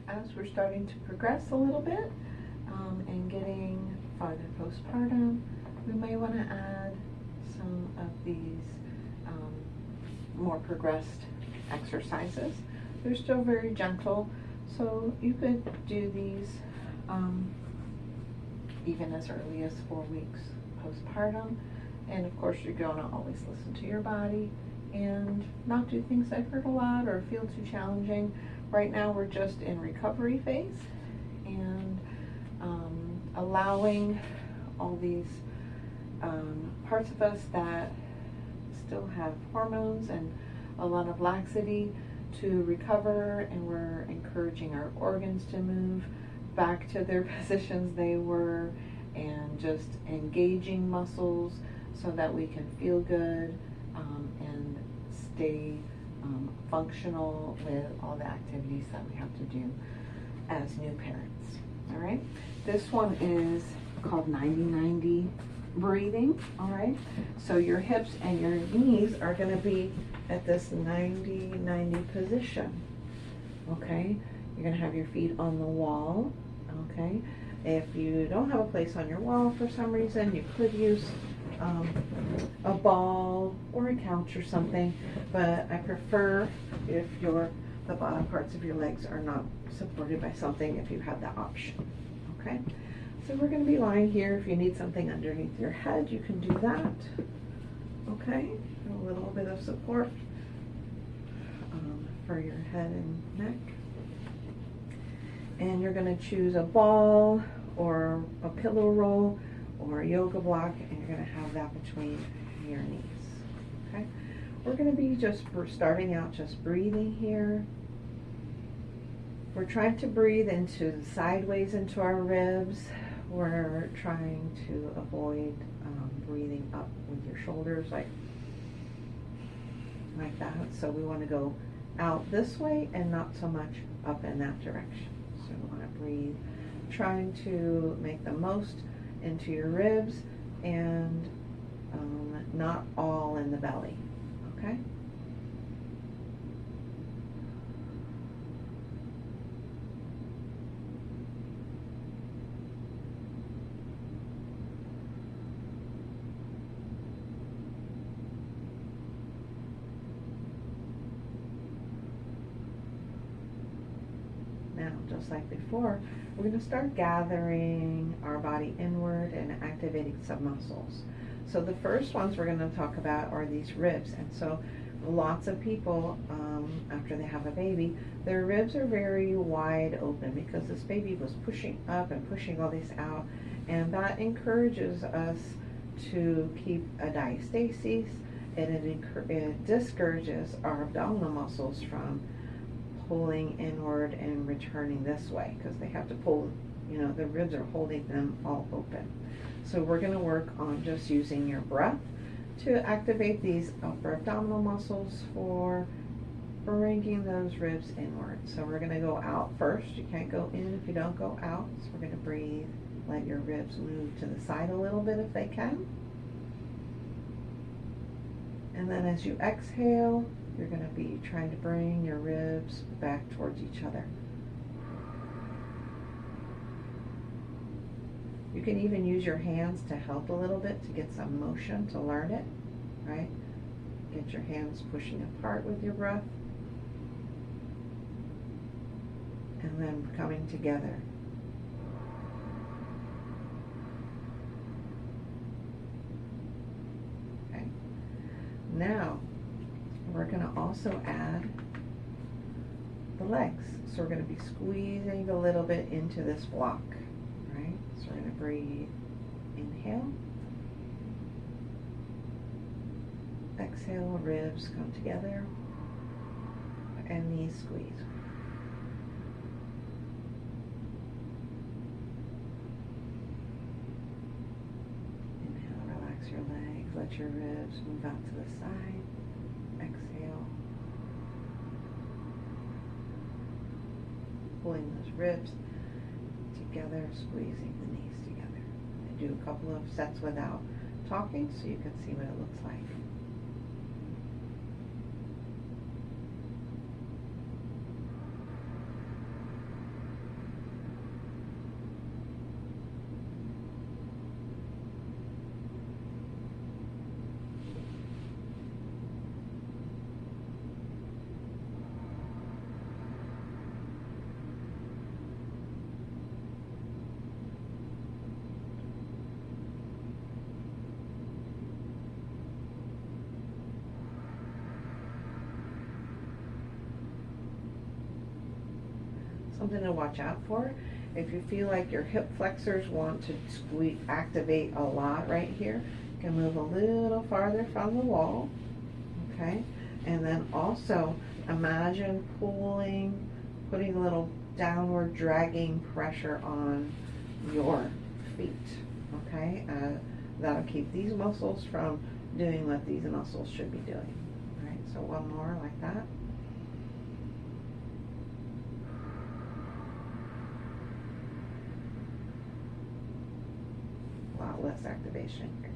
as we're starting to progress a little bit and getting farther postpartum, we may want to add some of these more progressed exercises. They're still very gentle, so you could do these even as early as 4 weeks postpartum. And of course, you're going to always listen to your body and not do things that hurt a lot or feel too challenging. Right now, we're just in recovery phase and allowing all these parts of us that still have hormones and a lot of laxity to recover, and we're encouraging our organs to move back to their positions they were, and just engaging muscles so that we can feel good and stay functional with all the activities that we have to do as new parents. All right, this one is called 90-90 breathing. All right, so your hips and your knees are going to be at this 90-90 position. Okay, you're going to have your feet on the wall. Okay, if you don't have a place on your wall for some reason, you could use a ball or a couch or something, but I prefer if the bottom parts of your legs are not supported by something, if you have that option. Okay, so we're going to be lying here. If you need something underneath your head, you can do that. Okay, a little bit of support for your head and neck. And you're going to choose a ball or a pillow roll or a yoga block, and you're going to have that between your knees. Okay, we're going to be we're starting out just breathing here. We're trying to breathe sideways into our ribs. We're trying to avoid breathing up with your shoulders like that. So we want to go out this way and not so much up in that direction. So we want to breathe, trying to make the most into your ribs and not all in the belly. Okay? Now, just like before, we're going to start gathering our body inward and activating some muscles. So the first ones we're going to talk about are these ribs. And so lots of people, after they have a baby, their ribs are very wide open because this baby was pushing up and pushing all these out. And that encourages us to keep a diastasis, and it discourages our abdominal muscles from pulling inward and returning this way, because they have to pull, the ribs are holding them all open. So we're going to work on just using your breath to activate these upper abdominal muscles for bringing those ribs inward. So we're going to go out first. You can't go in if you don't go out. So we're going to breathe, let your ribs move to the side a little bit if they can. And then as you exhale, you're going to be trying to bring your ribs back towards each other. You can even use your hands to help a little bit to get some motion, to learn it, right? Get your hands pushing apart with your breath. And then coming together. Okay. Now, we're going to also add the legs. So we're going to be squeezing a little bit into this block, right? So we're going to breathe, inhale, exhale, ribs come together, and knees squeeze. Inhale, relax your legs, let your ribs move out to the side. Exhale, pulling those ribs together, squeezing the knees together. And do a couple of sets without talking so you can see what it looks like. something to watch out for. If you feel like your hip flexors want to activate a lot right here, you can move a little farther from the wall, okay? And then also imagine putting a little downward dragging pressure on your feet, okay? That'll keep these muscles from doing what these muscles should be doing. All right, so one more like that. A lot less activation here.